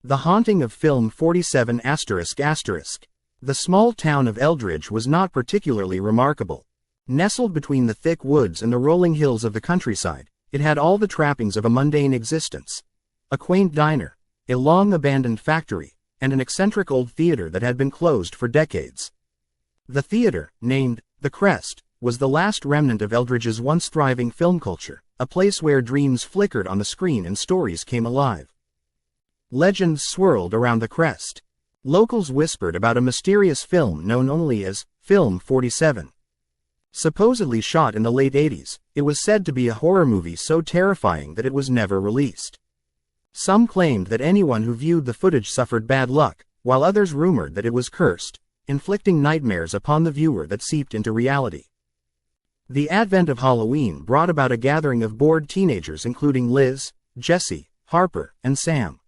The haunting of film 47 ***. The small town of Eldridge was not particularly remarkable. Nestled between the thick woods and the rolling hills of the countryside, it had all the trappings of a mundane existence. A quaint diner, a long-abandoned factory, and an eccentric old theater that had been closed for decades. The theater, named the Crest, was the last remnant of Eldridge's once thriving film culture, a place where dreams flickered on the screen and stories came alive. Legends swirled around the Crest. Locals whispered about a mysterious film known only as Film 47. Supposedly shot in the late 80s, it was said to be a horror movie so terrifying that it was never released. Some claimed that anyone who viewed the footage suffered bad luck, while others rumored that it was cursed, inflicting nightmares upon the viewer that seeped into reality. The advent of Halloween brought about a gathering of bored teenagers including Liz, Jesse, Harper, and Sam.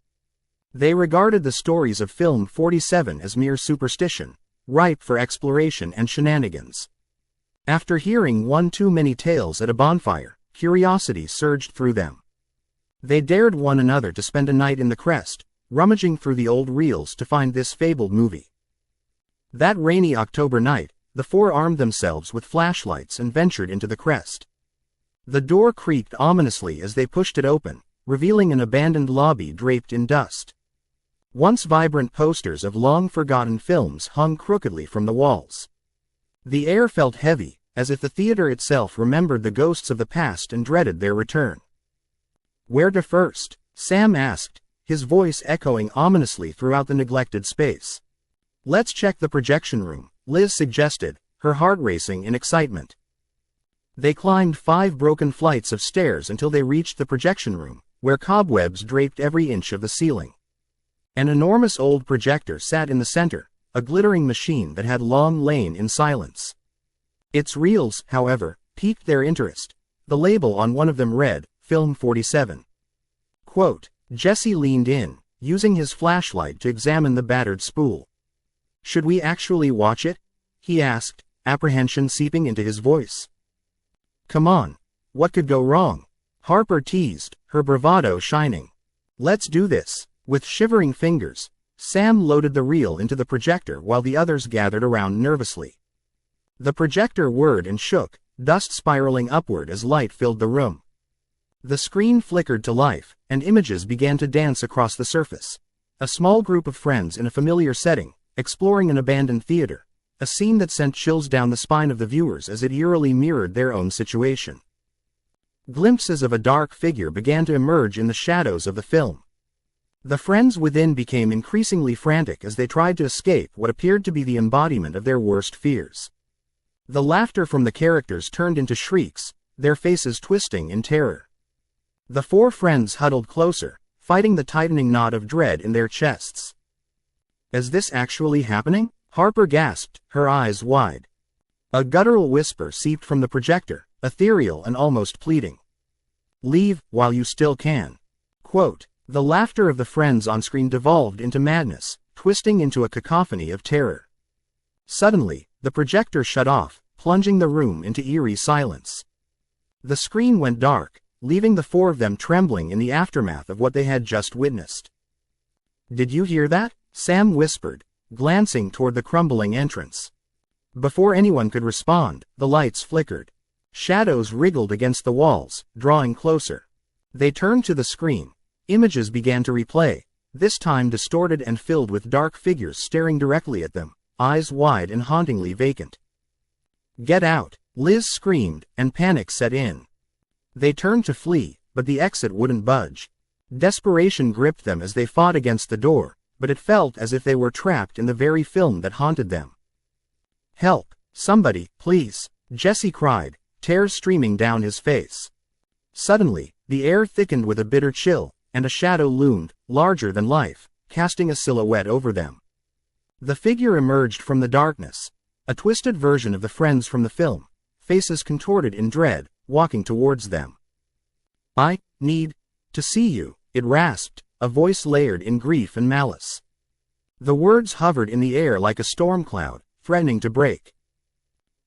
They regarded the stories of Film 47 as mere superstition, ripe for exploration and shenanigans. After hearing one too many tales at a bonfire, curiosity surged through them. They dared one another to spend a night in the Crest, rummaging through the old reels to find this fabled movie. That rainy October night, the four armed themselves with flashlights and ventured into the Crest. The door creaked ominously as they pushed it open, revealing an abandoned lobby draped in dust. Once vibrant posters of long-forgotten films hung crookedly from the walls. The air felt heavy, as if the theater itself remembered the ghosts of the past and dreaded their return. "Where to first?" Sam asked, his voice echoing ominously throughout the neglected space. "Let's check the projection room," Liz suggested, her heart racing in excitement. They climbed 5 broken flights of stairs until they reached the projection room, where cobwebs draped every inch of the ceiling. An enormous old projector sat in the center, a glittering machine that had long lain in silence. Its reels, however, piqued their interest. The label on one of them read, Film 47. Quote, Jesse leaned in, using his flashlight to examine the battered spool. "Should we actually watch it?" he asked, apprehension seeping into his voice. "Come on. What could go wrong?" Harper teased, her bravado shining. "Let's do this." With shivering fingers, Sam loaded the reel into the projector while the others gathered around nervously. The projector whirred and shook, dust spiraling upward as light filled the room. The screen flickered to life, and images began to dance across the surface. A small group of friends in a familiar setting, exploring an abandoned theater, a scene that sent chills down the spine of the viewers as it eerily mirrored their own situation. Glimpses of a dark figure began to emerge in the shadows of the film. The friends within became increasingly frantic as they tried to escape what appeared to be the embodiment of their worst fears. The laughter from the characters turned into shrieks, their faces twisting in terror. The 4 friends huddled closer, fighting the tightening knot of dread in their chests. "Is this actually happening?" Harper gasped, her eyes wide. A guttural whisper seeped from the projector, ethereal and almost pleading. "Leave, while you still can." Quote, the laughter of the friends on screen devolved into madness, twisting into a cacophony of terror. Suddenly, the projector shut off, plunging the room into eerie silence. The screen went dark, leaving the 4 of them trembling in the aftermath of what they had just witnessed. "Did you hear that?" Sam whispered, glancing toward the crumbling entrance. Before anyone could respond, the lights flickered. Shadows wriggled against the walls, drawing closer. They turned to the screen. Images began to replay, this time distorted and filled with dark figures staring directly at them, eyes wide and hauntingly vacant. "Get out!" Liz screamed, and panic set in. They turned to flee, but the exit wouldn't budge. Desperation gripped them as they fought against the door, but it felt as if they were trapped in the very film that haunted them. "Help! Somebody, please!" Jesse cried, tears streaming down his face. Suddenly, the air thickened with a bitter chill, and a shadow loomed, larger than life, casting a silhouette over them. The figure emerged from the darkness, a twisted version of the friends from the film, faces contorted in dread, walking towards them. "I need to see you," it rasped, a voice layered in grief and malice. The words hovered in the air like a storm cloud, threatening to break.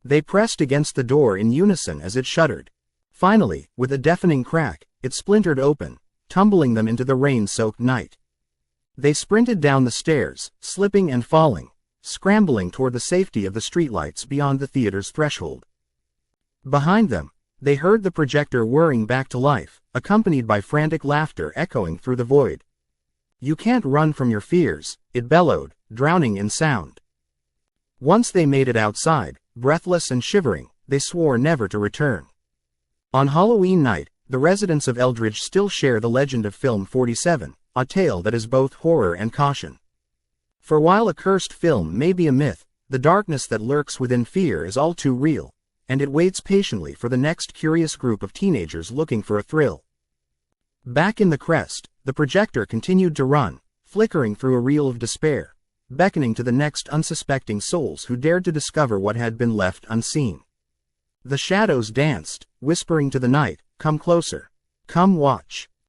They pressed against the door in unison as it shuddered. Finally, with a deafening crack, it splintered open, tumbling them into the rain-soaked night. They sprinted down the stairs, slipping and falling, scrambling toward the safety of the streetlights beyond the theater's threshold. Behind them, they heard the projector whirring back to life, accompanied by frantic laughter echoing through the void. "You can't run from your fears," it bellowed, drowning in sound. Once they made it outside, breathless and shivering, they swore never to return. On Halloween night, the residents of Eldridge still share the legend of Film 47, a tale that is both horror and caution. For while a cursed film may be a myth, the darkness that lurks within fear is all too real, and it waits patiently for the next curious group of teenagers looking for a thrill. Back in the Crest, the projector continued to run, flickering through a reel of despair, beckoning to the next unsuspecting souls who dared to discover what had been left unseen. The shadows danced, whispering to the night, "Come closer. Come watch."